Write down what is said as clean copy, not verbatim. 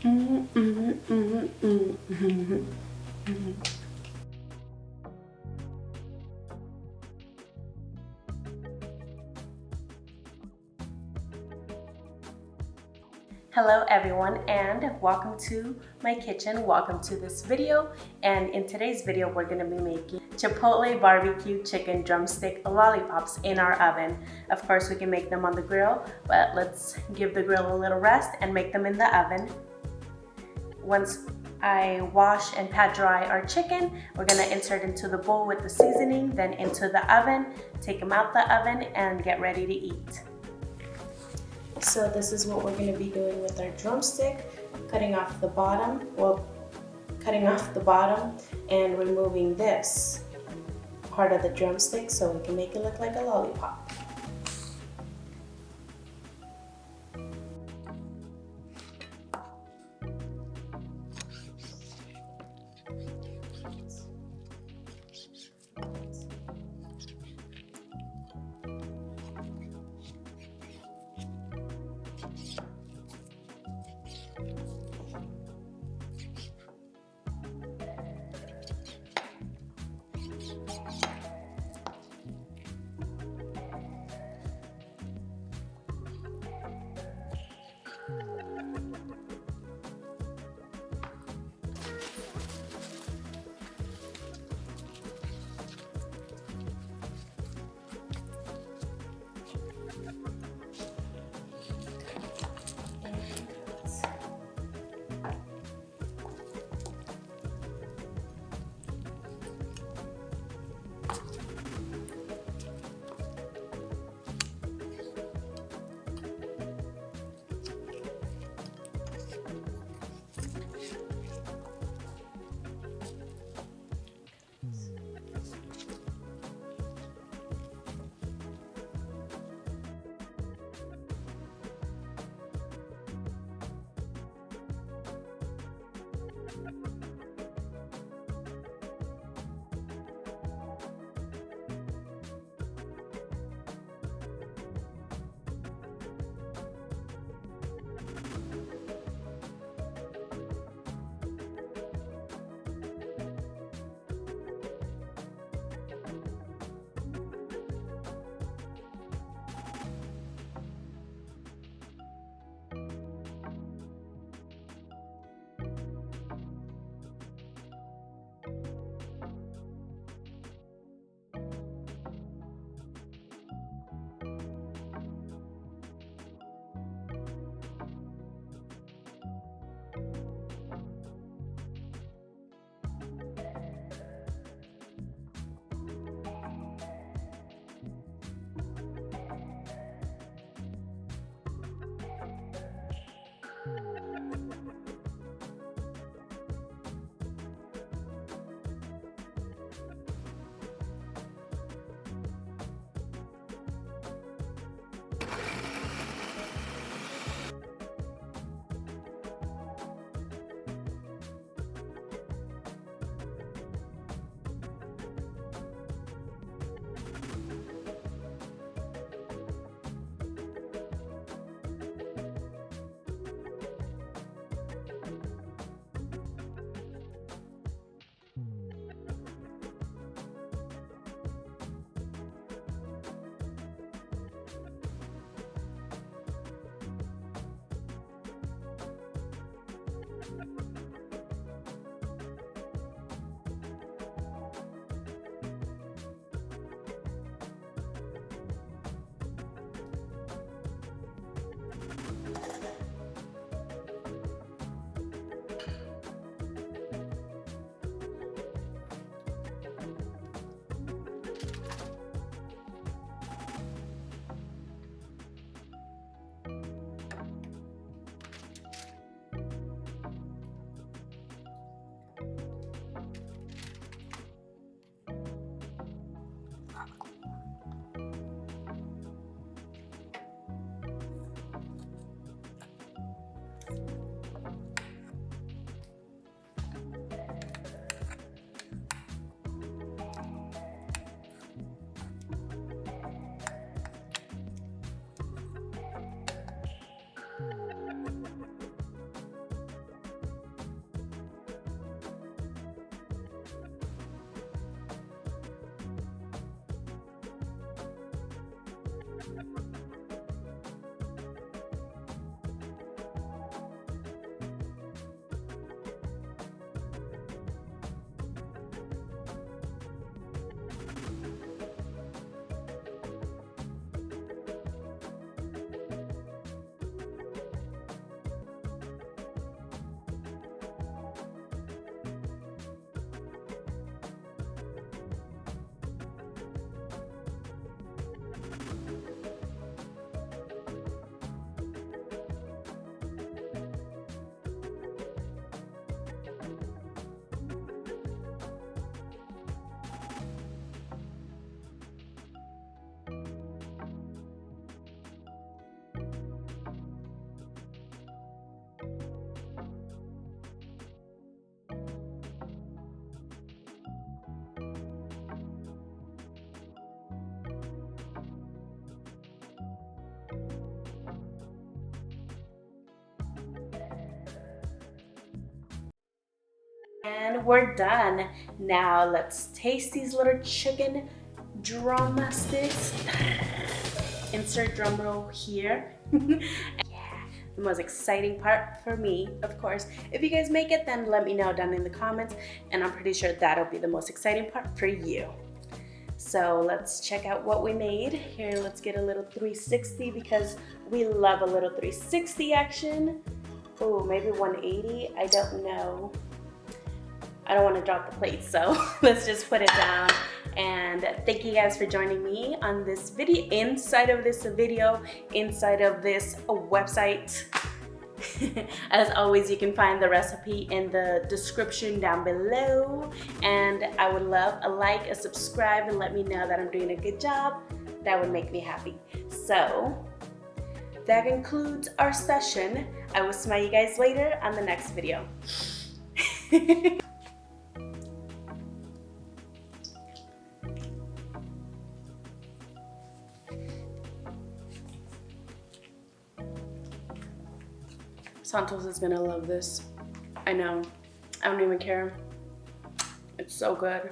Mm, mm, mm, mm, mm, mm. Hello everyone and welcome to my kitchen. Welcome to this video, and in today's video we're going to be making Chipotle barbecue chicken drumstick lollipops in our oven. Of course we can make them on the grill, but let's give the grill a little rest and make them in the oven. Once I wash and pat dry our chicken, we're going to insert into the bowl with the seasoning, then into the oven, take them out the oven and get ready to eat. So this is what we're going to be doing with our drumstick, cutting off the bottom and removing this part of the drumstick so we can make it look like a lollipop. And we're done. Now let's taste these little chicken drumsticks. Insert drum roll here. Yeah, the most exciting part for me, of course. If you guys make it, then let me know down in the comments, and I'm pretty sure that'll be the most exciting part for you. So let's check out what we made. Here, let's get a little 360 because we love a little 360 action. Oh, maybe 180, I don't know. I don't want to drop the plate, so let's just put it down. And thank you guys for joining me on this video, inside of this website. As always, you can find the recipe in the description down below. And I would love a like, a subscribe, and let me know that I'm doing a good job. That would make me happy. So that concludes our session. I will smile you guys later on the next video. Santos is gonna love this. I know. I don't even care. It's so good.